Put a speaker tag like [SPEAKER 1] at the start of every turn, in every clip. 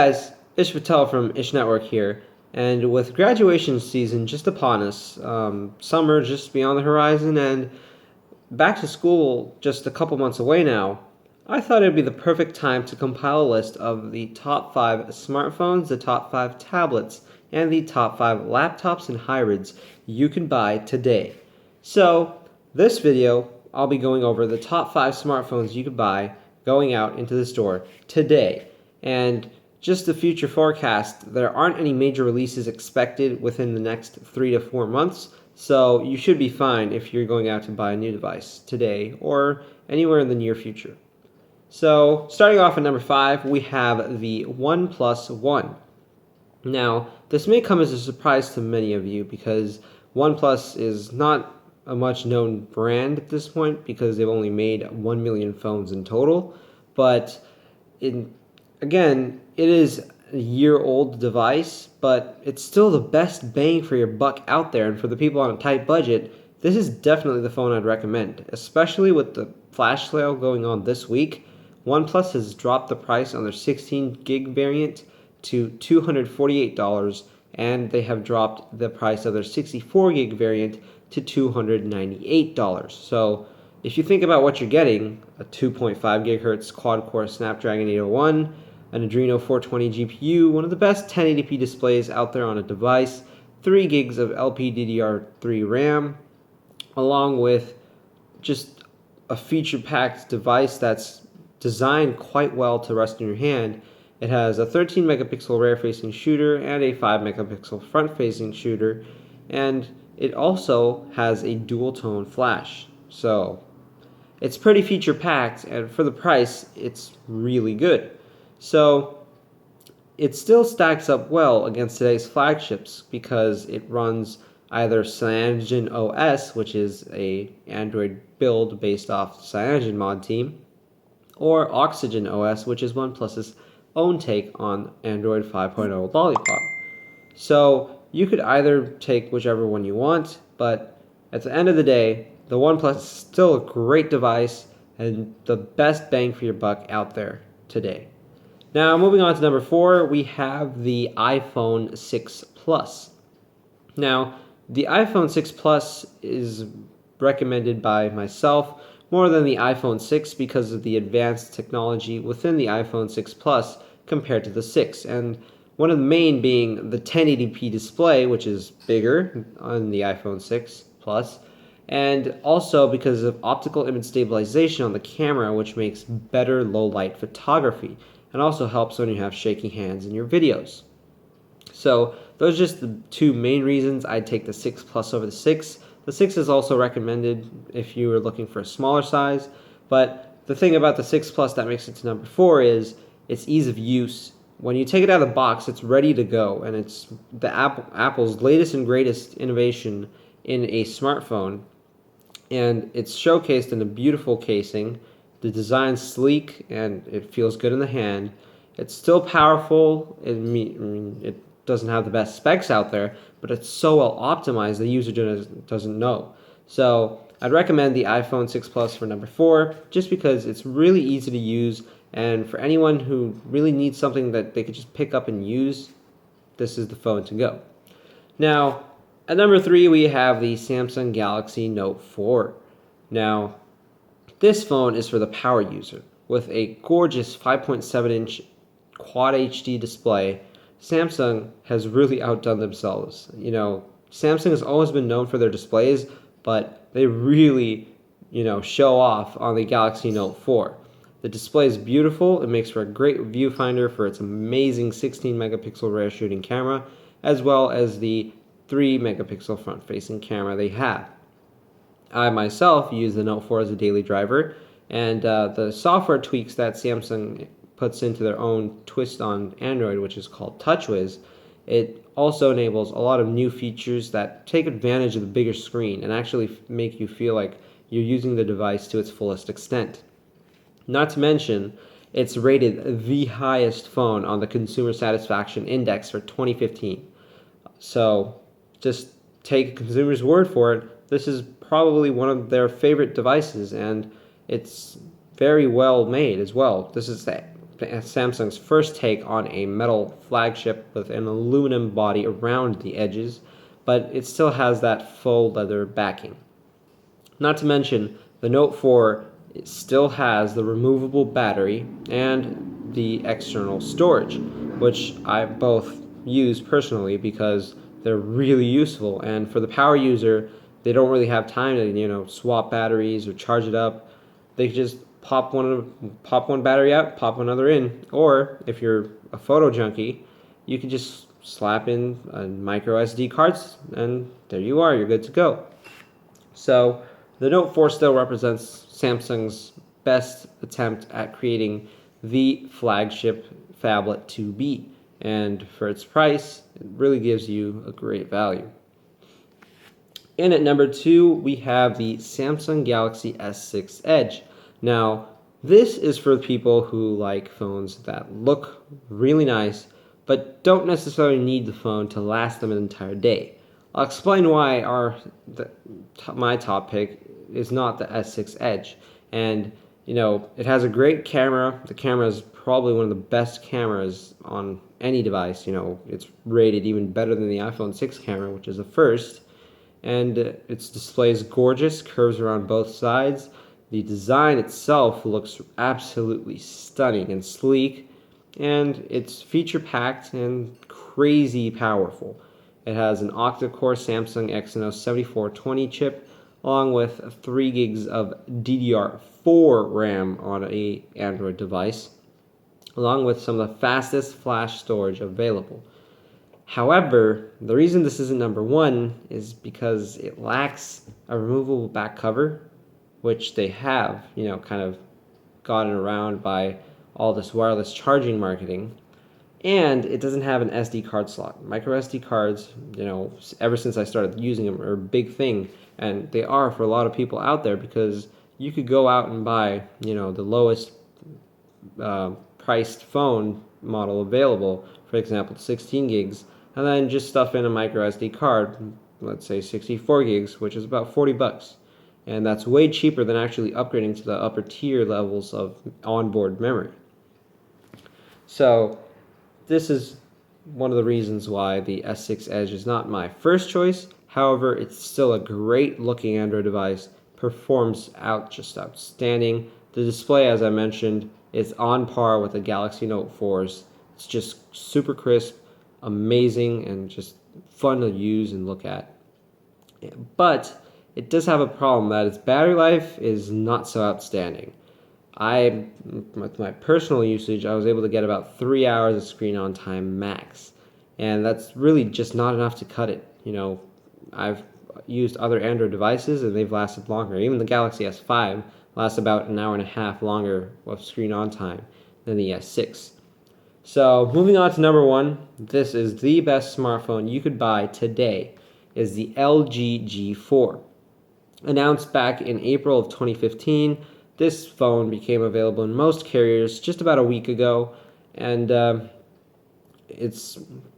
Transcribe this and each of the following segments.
[SPEAKER 1] guys, Ish Patel from Ish Network here, and with graduation season just upon us, summer just beyond the horizon, and back to school just a couple months away now, I thought it'd be the perfect time to compile a list of the top 5 smartphones, the top 5 tablets, and the top 5 laptops and hybrids you can buy today. So, this video, I'll be going over the top 5 smartphones you could buy going out into the store today. And just the future forecast, there aren't any major releases expected within the next 3 to 4 months, so you should be fine if you're going out to buy a new device today or anywhere in the near future. So, starting off at number 5, we have the OnePlus One. Now, this may come as a surprise to many of you because OnePlus is not a much known brand at this point because they've only made 1 million phones in total, but again, it is a year-old device, but it's still the best bang for your buck out there, and for the people on a tight budget, this is definitely the phone I'd recommend, especially with the flash sale going on this week. OnePlus has dropped the price on their 16 gig variant to $248, and they have dropped the price of their 64 gig variant to $298. So if you think about what you're getting, a 2.5 gigahertz quad-core Snapdragon 801, an Adreno 420 GPU, one of the best 1080p displays out there on a device, 3 gigs of LPDDR3 RAM, along with just a feature-packed device that's designed quite well to rest in your hand. It has a 13 megapixel rear-facing shooter and a 5 megapixel front-facing shooter, and it also has a dual-tone flash. So it's pretty feature-packed, and for the price, it's really good. So it still stacks up well against today's flagships because it runs either Cyanogen OS, which is an Android build based off Cyanogen mod team, or Oxygen OS, which is OnePlus's own take on Android 5.0 Lollipop. So you could either take whichever one you want, but at the end of the day, the OnePlus is still a great device and the best bang for your buck out there today. Now, moving on to number 4, we have the iPhone 6 Plus. Now, the iPhone 6 Plus is recommended by myself more than the iPhone 6 because of the advanced technology within the iPhone 6 Plus compared to the 6. And one of the main being the 1080p display, which is bigger on the iPhone 6 Plus, and also because of optical image stabilization on the camera, which makes better low-light photography, and also helps when you have shaky hands in your videos. So those are just the two main reasons I'd take the 6 Plus over the 6. The 6 is also recommended if you are looking for a smaller size, but the thing about the 6 Plus that makes it to number 4 is its ease of use. When you take it out of the box, it's ready to go, and it's the Apple's latest and greatest innovation in a smartphone, and it's showcased in a beautiful casing. The design's sleek, and it feels good in the hand. It's still powerful. It doesn't have the best specs out there, but it's so well optimized the user doesn't know. So I'd recommend the iPhone 6 Plus for number 4, just because it's really easy to use, and for anyone who really needs something that they could just pick up and use, this is the phone to go. Now, at number 3, we have the Samsung Galaxy Note 4. Now, this phone is for the power user. With a gorgeous 5.7-inch Quad HD display, Samsung has really outdone themselves. You know, Samsung has always been known for their displays, but they really, show off on the Galaxy Note 4. The display is beautiful. It makes for a great viewfinder for its amazing 16 megapixel rear shooting camera, as well as the 3 megapixel front-facing camera they have. I myself use the Note 4 as a daily driver, and the software tweaks that Samsung puts into their own twist on Android, which is called TouchWiz, it also enables a lot of new features that take advantage of the bigger screen and actually make you feel like you're using the device to its fullest extent. Not to mention, it's rated the highest phone on the Consumer Satisfaction Index for 2015. So just take a consumer's word for it. This is probably one of their favorite devices, and it's very well made as well. This is the Samsung's first take on a metal flagship with an aluminum body around the edges, but it still has that faux leather backing. Not to mention, the Note 4 still has the removable battery and the external storage, which I both use personally because they're really useful. And for the power user, they don't really have time to swap batteries or charge it up. They just pop one battery out, pop another in, or if you're a photo junkie, you can just slap in a micro SD cards, and there you are. You're good to go. So the Note 4 still represents Samsung's best attempt at creating the flagship phablet to be, and for its price, it really gives you a great value. And at number 2, we have the Samsung Galaxy S6 Edge. Now, this is for people who like phones that look really nice, but don't necessarily need the phone to last them an entire day. I'll explain why my top pick is not the S6 Edge. And, it has a great camera. The camera is probably one of the best cameras on any device. It's rated even better than the iPhone 6 camera, which is a first. And its display is gorgeous, curves around both sides. The design itself looks absolutely stunning and sleek, and it's feature-packed and crazy powerful. It has an octa-core Samsung Exynos 7420 chip, along with 3 gigs of DDR4 RAM on an Android device, along with some of the fastest flash storage available. However, the reason this isn't number 1 is because it lacks a removable back cover, which they have, kind of gotten around by all this wireless charging marketing. And it doesn't have an SD card slot. Micro SD cards, ever since I started using them, are a big thing. And they are for a lot of people out there because you could go out and buy, the lowest priced phone model available, for example, 16 gigs, and then just stuff in a micro SD card, let's say 64 gigs, which is about $40. And that's way cheaper than actually upgrading to the upper tier levels of onboard memory. So this is one of the reasons why the S6 Edge is not my first choice. However, it's still a great looking Android device, performs just outstanding. The display, as I mentioned, is on par with the Galaxy Note 4's. It's just super crisp, amazing, and just fun to use and look at. But it does have a problem that its battery life is not so outstanding. With my personal usage, I was able to get about 3 hours of screen on time max. And that's really just not enough to cut it. I've used other Android devices and they've lasted longer. Even the Galaxy S5 lasts about an hour and a half longer of screen on time than the S6. So moving on to number 1, this is the best smartphone you could buy today, is the LG G4. Announced back in April of 2015, this phone became available in most carriers just about a week ago, and it's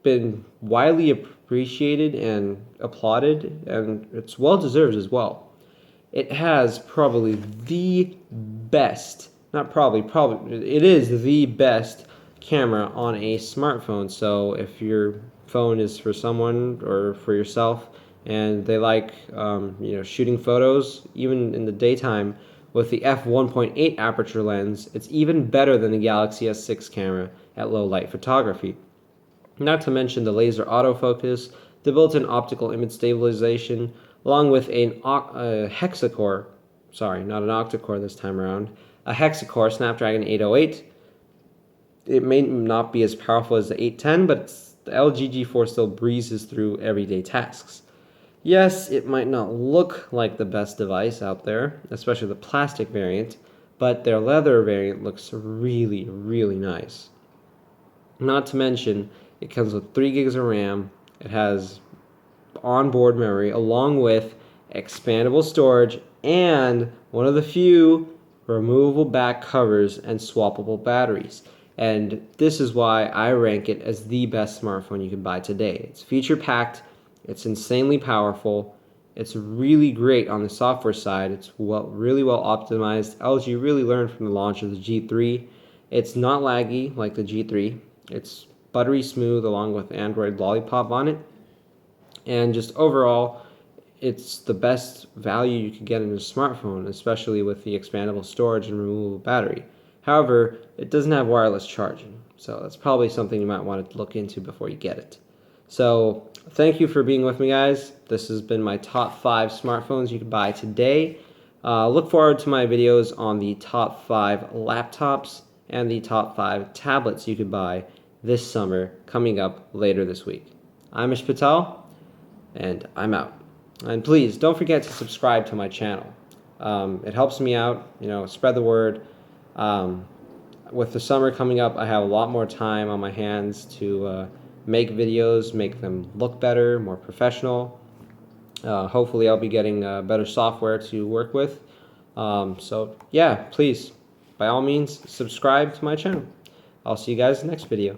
[SPEAKER 1] been widely appreciated and applauded, and it's well deserved as well. It has probably the best, not probably, it is the best camera on a smartphone. So if your phone is for someone or for yourself and they like shooting photos even in the daytime with the f1.8 aperture lens, it's even better than the Galaxy S6 camera at low light photography. Not to mention the laser autofocus, the built-in optical image stabilization, along with a hexacore, sorry, not an octa-core this time around, a hexacore Snapdragon 808. It may not be as powerful as the 810, but the LG G4 still breezes through everyday tasks. Yes, it might not look like the best device out there, especially the plastic variant, but their leather variant looks really, really nice. Not to mention, it comes with 3 gigs of RAM, it has onboard memory, along with expandable storage, and one of the few removable back covers and swappable batteries. And this is why I rank it as the best smartphone you can buy today. It's feature-packed, it's insanely powerful, it's really great on the software side, it's really well optimized. LG really learned from the launch of the G3, It's not laggy like the G3. It's buttery smooth along with Android Lollipop on it. And just overall, it's the best value you could get in a smartphone, especially with the expandable storage and removable battery. However, it doesn't have wireless charging, so that's probably something you might want to look into before you get it. So thank you for being with me, guys. This has been my top 5 smartphones you could buy today. Look forward to my videos on the top 5 laptops and the top 5 tablets you could buy this summer coming up later this week. I'm Patel, and I'm out. And please don't forget to subscribe to my channel. It helps me out, spread the word. With the summer coming up, I have a lot more time on my hands to make videos, make them look better, more professional. Hopefully I'll be getting better software to work with. So yeah, please, by all means, subscribe to my channel. I'll see you guys in the next video.